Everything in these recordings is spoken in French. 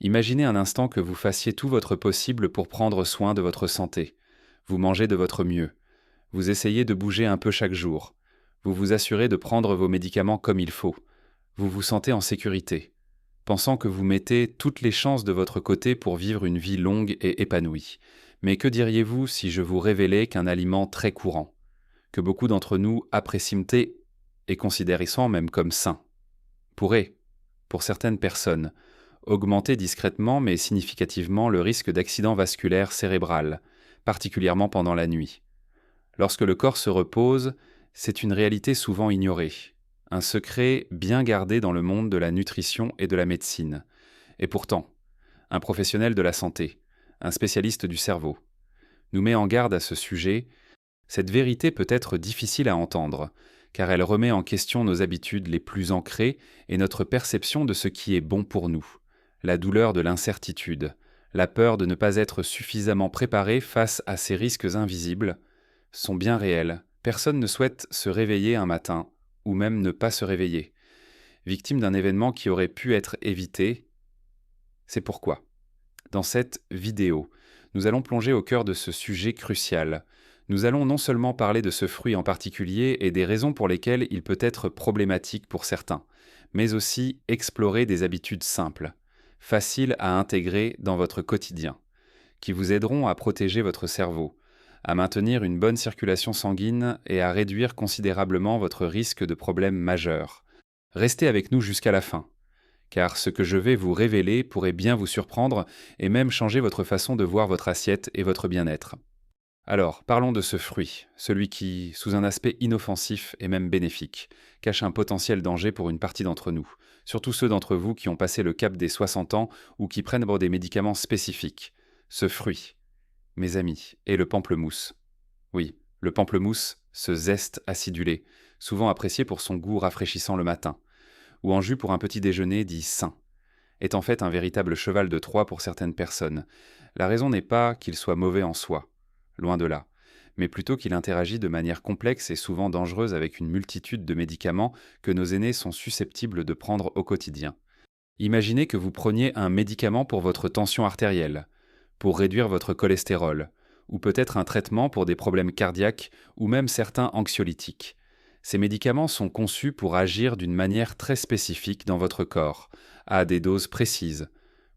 Imaginez un instant que vous fassiez tout votre possible pour prendre soin de votre santé. Vous mangez de votre mieux. Vous essayez de bouger un peu chaque jour. Vous vous assurez de prendre vos médicaments comme il faut. Vous vous sentez en sécurité, pensant que vous mettez toutes les chances de votre côté pour vivre une vie longue et épanouie. Mais que diriez-vous si je vous révélais qu'un aliment très courant, que beaucoup d'entre nous apprécient et considérant même comme sain, pourrait, pour certaines personnes, augmenter discrètement mais significativement le risque d'accident vasculaire cérébral, particulièrement pendant la nuit. Lorsque le corps se repose, c'est une réalité souvent ignorée, un secret bien gardé dans le monde de la nutrition et de la médecine. Et pourtant, un professionnel de la santé, un spécialiste du cerveau, nous met en garde à ce sujet. Cette vérité peut être difficile à entendre, car elle remet en question nos habitudes les plus ancrées et notre perception de ce qui est bon pour nous. La douleur de l'incertitude, la peur de ne pas être suffisamment préparé face à ces risques invisibles, sont bien réels. Personne ne souhaite se réveiller un matin, ou même ne pas se réveiller, victime d'un événement qui aurait pu être évité. C'est pourquoi, dans cette vidéo, nous allons plonger au cœur de ce sujet crucial. Nous allons non seulement parler de ce fruit en particulier et des raisons pour lesquelles il peut être problématique pour certains, mais aussi explorer des habitudes simples, faciles à intégrer dans votre quotidien, qui vous aideront à protéger votre cerveau, à maintenir une bonne circulation sanguine et à réduire considérablement votre risque de problèmes majeurs. Restez avec nous jusqu'à la fin, car ce que je vais vous révéler pourrait bien vous surprendre et même changer votre façon de voir votre assiette et votre bien-être. Alors, parlons de ce fruit, celui qui, sous un aspect inoffensif et même bénéfique, cache un potentiel danger pour une partie d'entre nous, surtout ceux d'entre vous qui ont passé le cap des 60 ans ou qui prennent des médicaments spécifiques. Ce fruit, mes amis, est le pamplemousse. Oui, le pamplemousse, ce zeste acidulé, souvent apprécié pour son goût rafraîchissant le matin, ou en jus pour un petit déjeuner dit sain, est en fait un véritable cheval de Troie pour certaines personnes. La raison n'est pas qu'il soit mauvais en soi, loin de là, mais plutôt qu'il interagit de manière complexe et souvent dangereuse avec une multitude de médicaments que nos aînés sont susceptibles de prendre au quotidien. Imaginez que vous preniez un médicament pour votre tension artérielle, pour réduire votre cholestérol, ou peut-être un traitement pour des problèmes cardiaques ou même certains anxiolytiques. Ces médicaments sont conçus pour agir d'une manière très spécifique dans votre corps, à des doses précises,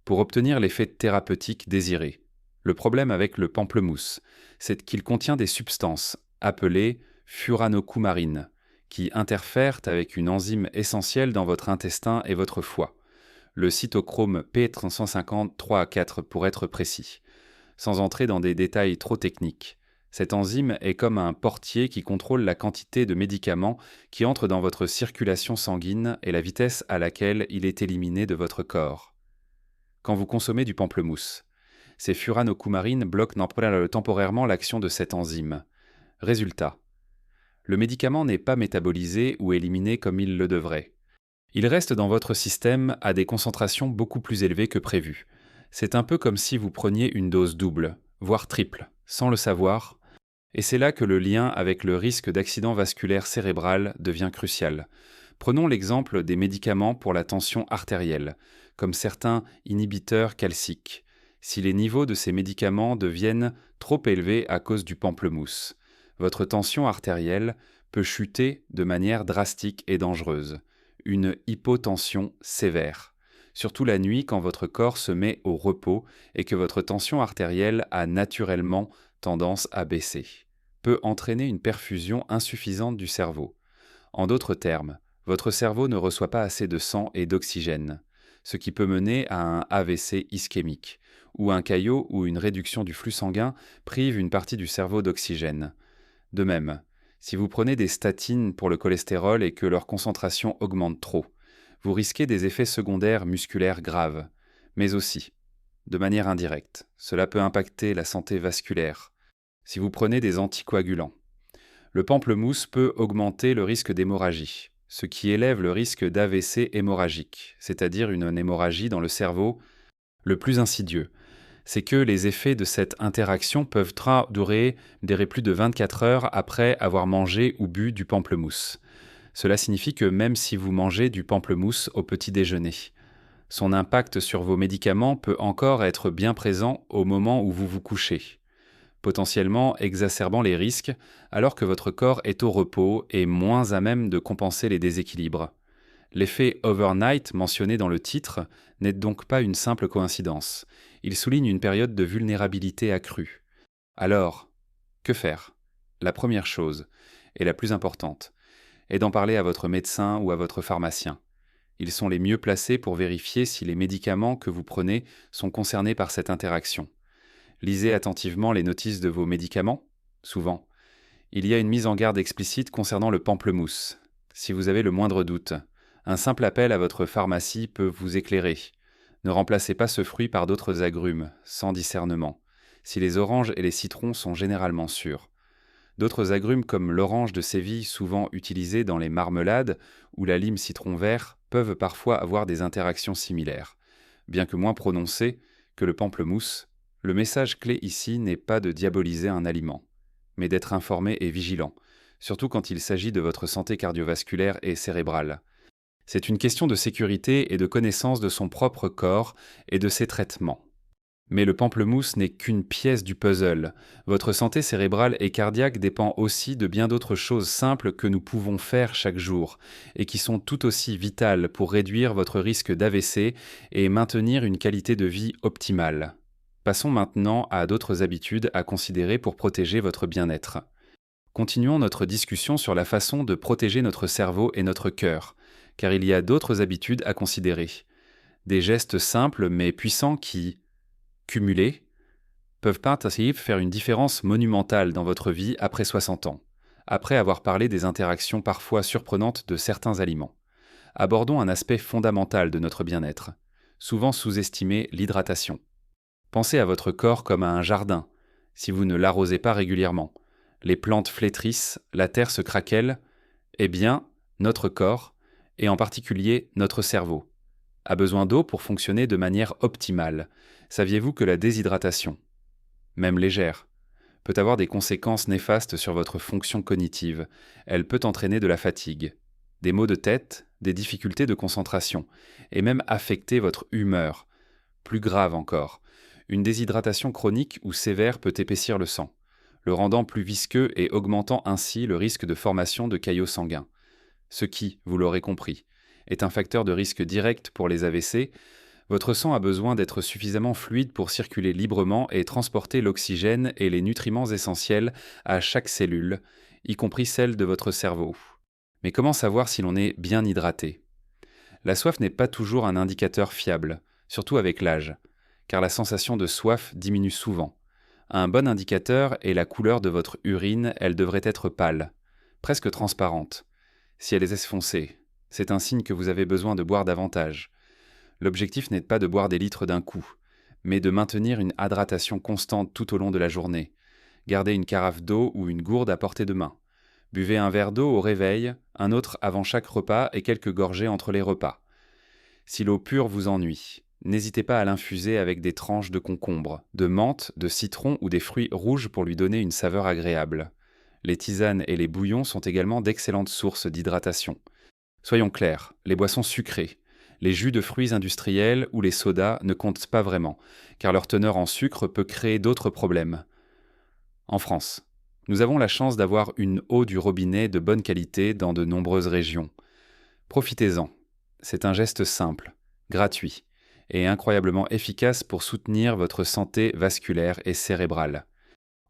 pour obtenir l'effet thérapeutique désiré. Le problème avec le pamplemousse, c'est qu'il contient des substances appelées furanocoumarines, qui interfèrent avec une enzyme essentielle dans votre intestin et votre foie, le cytochrome P350-3A4 pour être précis. Sans entrer dans des détails trop techniques, cette enzyme est comme un portier qui contrôle la quantité de médicaments qui entrent dans votre circulation sanguine et la vitesse à laquelle il est éliminé de votre corps. Quand vous consommez du pamplemousse, ces furanocoumarines bloquent temporairement l'action de cette enzyme. Résultat, le médicament n'est pas métabolisé ou éliminé comme il le devrait. Il reste dans votre système à des concentrations beaucoup plus élevées que prévu. C'est un peu comme si vous preniez une dose double, voire triple, sans le savoir, et c'est là que le lien avec le risque d'accident vasculaire cérébral devient crucial. Prenons l'exemple des médicaments pour la tension artérielle, comme certains inhibiteurs calciques. Si les niveaux de ces médicaments deviennent trop élevés à cause du pamplemousse, votre tension artérielle peut chuter de manière drastique et dangereuse. Une hypotension sévère, surtout la nuit quand votre corps se met au repos et que votre tension artérielle a naturellement tendance à baisser, peut entraîner une perfusion insuffisante du cerveau. En d'autres termes, votre cerveau ne reçoit pas assez de sang et d'oxygène, ce qui peut mener à un AVC ischémique, où un caillot ou une réduction du flux sanguin prive une partie du cerveau d'oxygène. De même, si vous prenez des statines pour le cholestérol et que leur concentration augmente trop, vous risquez des effets secondaires musculaires graves, mais aussi, de manière indirecte, cela peut impacter la santé vasculaire. Si vous prenez des anticoagulants, le pamplemousse peut augmenter le risque d'hémorragie, ce qui élève le risque d'AVC hémorragique, c'est-à-dire une hémorragie dans le cerveau. Le plus insidieux, c'est que les effets de cette interaction peuvent durer plus de 24 heures après avoir mangé ou bu du pamplemousse. Cela signifie que même si vous mangez du pamplemousse au petit déjeuner, Son impact sur vos médicaments peut encore être bien présent au moment où vous vous couchez, potentiellement exacerbant les risques alors que votre corps est au repos et moins à même de compenser les déséquilibres. L'effet overnight mentionné dans le titre n'est donc pas une simple coïncidence. Il souligne une période de vulnérabilité accrue. Alors, que faire? La première chose, et la plus importante, est d'en parler à votre médecin ou à votre pharmacien. Ils sont les mieux placés pour vérifier si les médicaments que vous prenez sont concernés par cette interaction. Lisez attentivement les notices de vos médicaments. Souvent, il y a une mise en garde explicite concernant le pamplemousse. Si vous avez le moindre doute, un simple appel à votre pharmacie peut vous éclairer. Ne remplacez pas ce fruit par d'autres agrumes, sans discernement, si les oranges et les citrons sont généralement sûrs. D'autres agrumes comme l'orange de Séville, souvent utilisée dans les marmelades, ou la lime citron vert, peuvent parfois avoir des interactions similaires. Bien que moins prononcées que le pamplemousse, le message clé ici n'est pas de diaboliser un aliment, mais d'être informé et vigilant, surtout quand il s'agit de votre santé cardiovasculaire et cérébrale. C'est une question de sécurité et de connaissance de son propre corps et de ses traitements. Mais le pamplemousse n'est qu'une pièce du puzzle. Votre santé cérébrale et cardiaque dépend aussi de bien d'autres choses simples que nous pouvons faire chaque jour et qui sont tout aussi vitales pour réduire votre risque d'AVC et maintenir une qualité de vie optimale. Passons maintenant à d'autres habitudes à considérer pour protéger votre bien-être. Continuons notre discussion sur la façon de protéger notre cerveau et notre cœur, car il y a d'autres habitudes à considérer. Des gestes simples mais puissants qui, cumulés, peuvent ainsi faire une différence monumentale dans votre vie après 60 ans, après avoir parlé des interactions parfois surprenantes de certains aliments. Abordons un aspect fondamental de notre bien-être, souvent sous-estimé, l'hydratation. Pensez à votre corps comme à un jardin, si vous ne l'arrosez pas régulièrement. Les plantes flétrissent, la terre se craquelle, eh bien, notre corps, et en particulier notre cerveau, a besoin d'eau pour fonctionner de manière optimale. Saviez-vous que la déshydratation, même légère, peut avoir des conséquences néfastes sur votre fonction cognitive? Elle peut entraîner de la fatigue, des maux de tête, des difficultés de concentration, et même affecter votre humeur. Plus grave encore, une déshydratation chronique ou sévère peut épaissir le sang, le rendant plus visqueux et augmentant ainsi le risque de formation de caillots sanguins. Ce qui, vous l'aurez compris, est un facteur de risque direct pour les AVC. Votre sang a besoin d'être suffisamment fluide pour circuler librement et transporter l'oxygène et les nutriments essentiels à chaque cellule, y compris celle de votre cerveau. Mais comment savoir si l'on est bien hydraté? La soif n'est pas toujours un indicateur fiable, surtout avec l'âge, car la sensation de soif diminue souvent. Un bon indicateur est la couleur de votre urine, elle devrait être pâle, presque transparente. Si elle est foncée, c'est un signe que vous avez besoin de boire davantage. L'objectif n'est pas de boire des litres d'un coup, mais de maintenir une hydratation constante tout au long de la journée. Gardez une carafe d'eau ou une gourde à portée de main. Buvez un verre d'eau au réveil, un autre avant chaque repas et quelques gorgées entre les repas. Si l'eau pure vous ennuie, n'hésitez pas à l'infuser avec des tranches de concombre, de menthe, de citron ou des fruits rouges pour lui donner une saveur agréable. Les tisanes et les bouillons sont également d'excellentes sources d'hydratation. Soyons clairs, les boissons sucrées, les jus de fruits industriels ou les sodas ne comptent pas vraiment, car leur teneur en sucre peut créer d'autres problèmes. En France, nous avons la chance d'avoir une eau du robinet de bonne qualité dans de nombreuses régions. Profitez-en. C'est un geste simple, gratuit et incroyablement efficace pour soutenir votre santé vasculaire et cérébrale.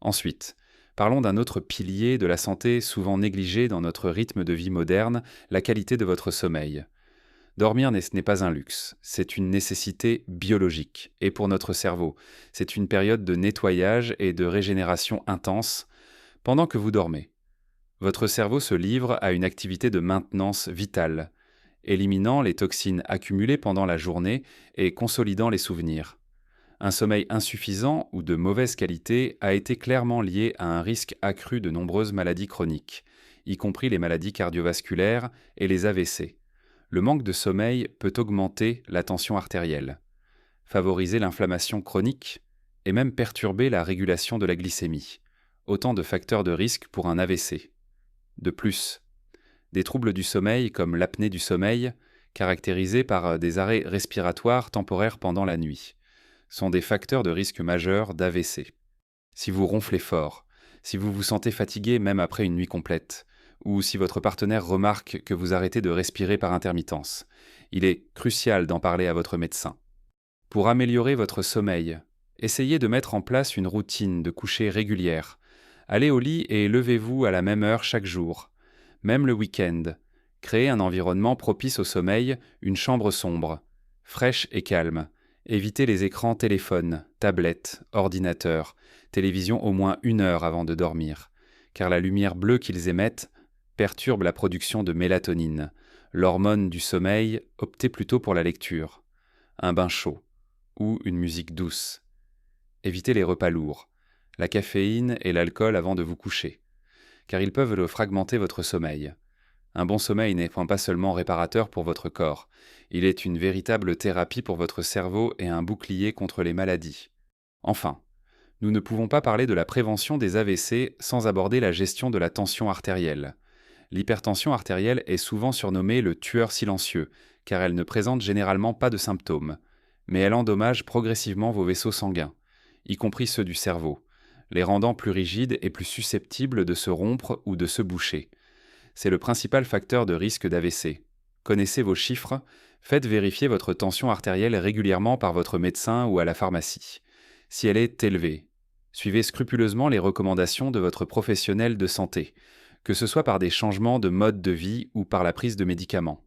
Ensuite, parlons d'un autre pilier de la santé souvent négligé dans notre rythme de vie moderne, la qualité de votre sommeil. Dormir n'est pas un luxe, c'est une nécessité biologique. Et pour notre cerveau, c'est une période de nettoyage et de régénération intense pendant que vous dormez. Votre cerveau se livre à une activité de maintenance vitale, éliminant les toxines accumulées pendant la journée et consolidant les souvenirs. Un sommeil insuffisant ou de mauvaise qualité a été clairement lié à un risque accru de nombreuses maladies chroniques, y compris les maladies cardiovasculaires et les AVC. Le manque de sommeil peut augmenter la tension artérielle, favoriser l'inflammation chronique et même perturber la régulation de la glycémie, autant de facteurs de risque pour un AVC. De plus, des troubles du sommeil comme l'apnée du sommeil, caractérisés par des arrêts respiratoires temporaires pendant la nuit, sont des facteurs de risque majeur d'AVC. Si vous ronflez fort, si vous vous sentez fatigué même après une nuit complète, ou si votre partenaire remarque que vous arrêtez de respirer par intermittence, il est crucial d'en parler à votre médecin. Pour améliorer votre sommeil, essayez de mettre en place une routine de coucher régulière. Allez au lit et levez-vous à la même heure chaque jour, même le week-end. Créez un environnement propice au sommeil, une chambre sombre, fraîche et calme. Évitez les écrans téléphones, tablettes, ordinateurs, télévision au moins 1 heure avant de dormir, car la lumière bleue qu'ils émettent perturbe la production de mélatonine, l'hormone du sommeil. Optez plutôt pour la lecture, un bain chaud ou une musique douce. Évitez les repas lourds, la caféine et l'alcool avant de vous coucher, car ils peuvent fragmenter votre sommeil. Un bon sommeil n'est pas seulement réparateur pour votre corps, il est une véritable thérapie pour votre cerveau et un bouclier contre les maladies. Enfin, nous ne pouvons pas parler de la prévention des AVC sans aborder la gestion de la tension artérielle. L'hypertension artérielle est souvent surnommée le tueur silencieux, car elle ne présente généralement pas de symptômes, mais elle endommage progressivement vos vaisseaux sanguins, y compris ceux du cerveau, les rendant plus rigides et plus susceptibles de se rompre ou de se boucher. C'est le principal facteur de risque d'AVC. Connaissez vos chiffres, faites vérifier votre tension artérielle régulièrement par votre médecin ou à la pharmacie. Si elle est élevée, suivez scrupuleusement les recommandations de votre professionnel de santé, que ce soit par des changements de mode de vie ou par la prise de médicaments.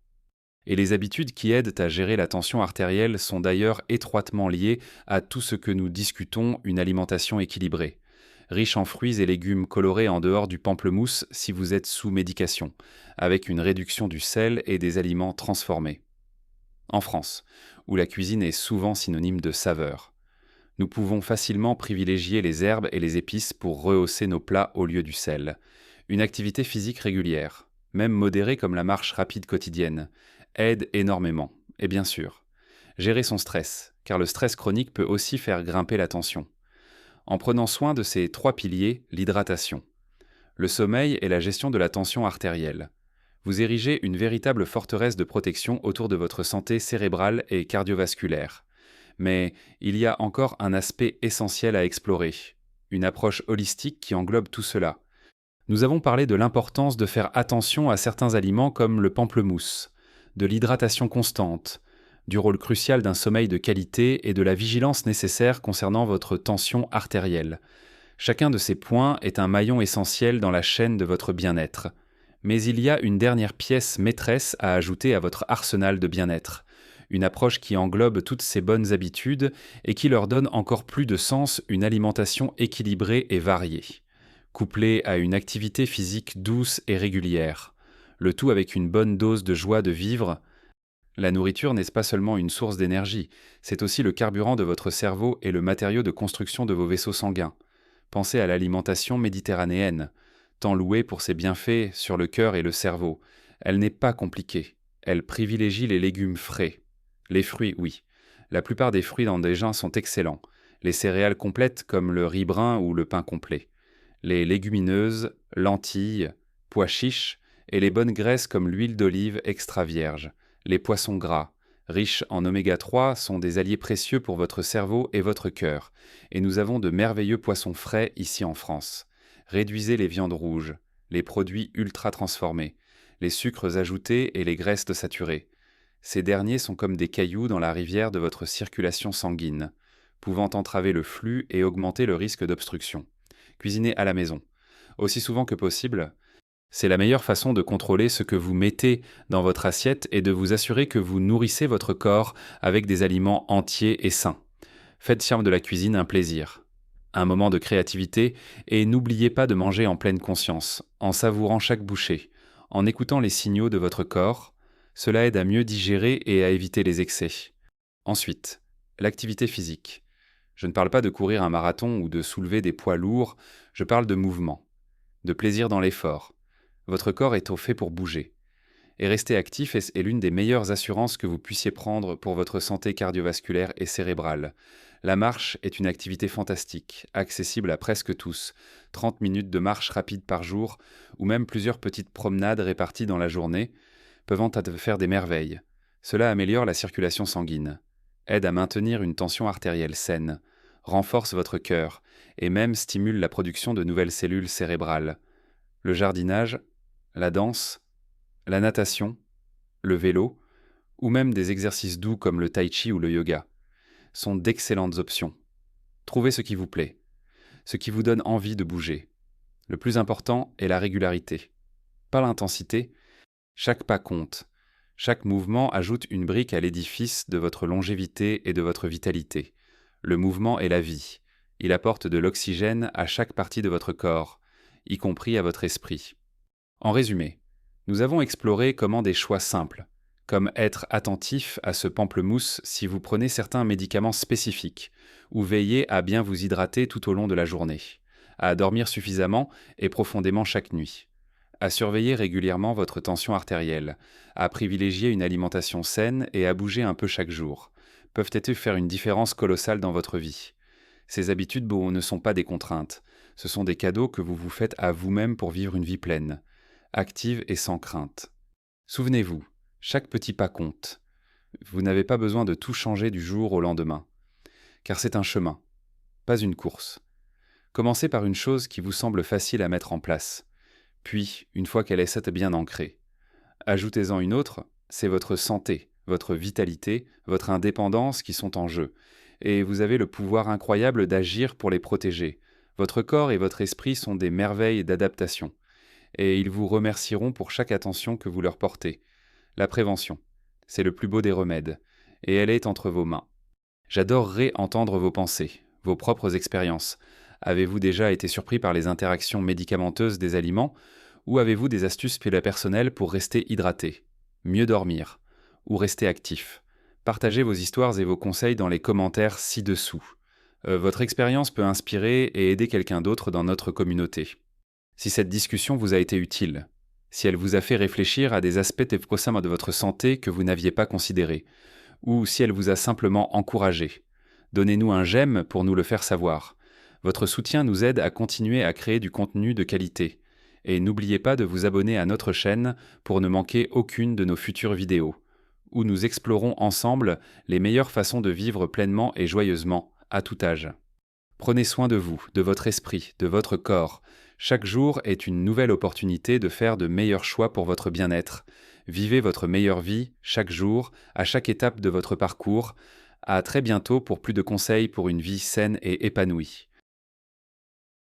Et les habitudes qui aident à gérer la tension artérielle sont d'ailleurs étroitement liées à tout ce que nous discutons, une alimentation équilibrée, riche en fruits et légumes colorés en dehors du pamplemousse si vous êtes sous médication, avec une réduction du sel et des aliments transformés. En France, où la cuisine est souvent synonyme de saveur, nous pouvons facilement privilégier les herbes et les épices pour rehausser nos plats au lieu du sel. Une activité physique régulière, même modérée comme la marche rapide quotidienne, aide énormément. Et bien sûr, gérer son stress, car le stress chronique peut aussi faire grimper la tension. En prenant soin de ces 3 piliers, l'hydratation, le sommeil et la gestion de la tension artérielle, vous érigez une véritable forteresse de protection autour de votre santé cérébrale et cardiovasculaire. Mais il y a encore un aspect essentiel à explorer, une approche holistique qui englobe tout cela. Nous avons parlé de l'importance de faire attention à certains aliments comme le pamplemousse, de l'hydratation constante, du rôle crucial d'un sommeil de qualité et de la vigilance nécessaire concernant votre tension artérielle. Chacun de ces points est un maillon essentiel dans la chaîne de votre bien-être. Mais il y a une dernière pièce maîtresse à ajouter à votre arsenal de bien-être, une approche qui englobe toutes ces bonnes habitudes et qui leur donne encore plus de sens, une alimentation équilibrée et variée, couplée à une activité physique douce et régulière, le tout avec une bonne dose de joie de vivre. La nourriture n'est pas seulement une source d'énergie, c'est aussi le carburant de votre cerveau et le matériau de construction de vos vaisseaux sanguins. Pensez à l'alimentation méditerranéenne, tant louée pour ses bienfaits sur le cœur et le cerveau. Elle n'est pas compliquée, elle privilégie les légumes frais. Les fruits, oui. La plupart des fruits dans des sont excellents. Les céréales complètes comme le riz brun ou le pain complet. Les légumineuses, lentilles, pois chiches et les bonnes graisses comme l'huile d'olive extra vierge. Les poissons gras, riches en oméga 3, sont des alliés précieux pour votre cerveau et votre cœur, et nous avons de merveilleux poissons frais ici en France. Réduisez les viandes rouges, les produits ultra transformés, les sucres ajoutés et les graisses saturées. Ces derniers sont comme des cailloux dans la rivière de votre circulation sanguine, pouvant entraver le flux et augmenter le risque d'obstruction. Cuisinez à la maison, aussi souvent que possible. C'est la meilleure façon de contrôler ce que vous mettez dans votre assiette et de vous assurer que vous nourrissez votre corps avec des aliments entiers et sains. Faites de la cuisine un plaisir, un moment de créativité, et n'oubliez pas de manger en pleine conscience, en savourant chaque bouchée, en écoutant les signaux de votre corps. Cela aide à mieux digérer et à éviter les excès. Ensuite, l'activité physique. Je ne parle pas de courir un marathon ou de soulever des poids lourds, je parle de mouvement, de plaisir dans l'effort. Votre corps est fait pour bouger. Et rester actif est l'une des meilleures assurances que vous puissiez prendre pour votre santé cardiovasculaire et cérébrale. La marche est une activité fantastique, accessible à presque tous. 30 minutes de marche rapide par jour, ou même plusieurs petites promenades réparties dans la journée, peuvent faire des merveilles. Cela améliore la circulation sanguine, aide à maintenir une tension artérielle saine, renforce votre cœur et même stimule la production de nouvelles cellules cérébrales. Le jardinage, la danse, la natation, le vélo, ou même des exercices doux comme le tai chi ou le yoga, sont d'excellentes options. Trouvez ce qui vous plaît, ce qui vous donne envie de bouger. Le plus important est la régularité. Pas l'intensité, chaque pas compte. Chaque mouvement ajoute une brique à l'édifice de votre longévité et de votre vitalité. Le mouvement est la vie. Il apporte de l'oxygène à chaque partie de votre corps, y compris à votre esprit. En résumé, nous avons exploré comment des choix simples, comme être attentif à ce pamplemousse si vous prenez certains médicaments spécifiques, ou veiller à bien vous hydrater tout au long de la journée, à dormir suffisamment et profondément chaque nuit, à surveiller régulièrement votre tension artérielle, à privilégier une alimentation saine et à bouger un peu chaque jour, peuvent être faire une différence colossale dans votre vie. Ces habitudes ne sont pas des contraintes, ce sont des cadeaux que vous vous faites à vous-même pour vivre une vie pleine, active et sans crainte. Souvenez-vous, chaque petit pas compte. Vous n'avez pas besoin de tout changer du jour au lendemain, car c'est un chemin, pas une course. Commencez par une chose qui vous semble facile à mettre en place, puis, une fois qu'elle est bien ancrée, ajoutez-en une autre, c'est votre santé, votre vitalité, votre indépendance qui sont en jeu, et vous avez le pouvoir incroyable d'agir pour les protéger. Votre corps et votre esprit sont des merveilles d'adaptation, et ils vous remercieront pour chaque attention que vous leur portez. La prévention, c'est le plus beau des remèdes, et elle est entre vos mains. J'adorerais entendre vos pensées, vos propres expériences. Avez-vous déjà été surpris par les interactions médicamenteuses des aliments, ou avez-vous des astuces personnelles pour rester hydraté, mieux dormir, ou rester actif? Partagez vos histoires et vos conseils dans les commentaires ci-dessous. Votre expérience peut inspirer et aider quelqu'un d'autre dans notre communauté. Si cette discussion vous a été utile, si elle vous a fait réfléchir à des aspects de votre santé que vous n'aviez pas considérés, ou si elle vous a simplement encouragé, donnez-nous un j'aime pour nous le faire savoir. Votre soutien nous aide à continuer à créer du contenu de qualité. Et n'oubliez pas de vous abonner à notre chaîne pour ne manquer aucune de nos futures vidéos, où nous explorons ensemble les meilleures façons de vivre pleinement et joyeusement, à tout âge. Prenez soin de vous, de votre esprit, de votre corps. Chaque jour est une nouvelle opportunité de faire de meilleurs choix pour votre bien-être. Vivez votre meilleure vie chaque jour, à chaque étape de votre parcours. À très bientôt pour plus de conseils pour une vie saine et épanouie.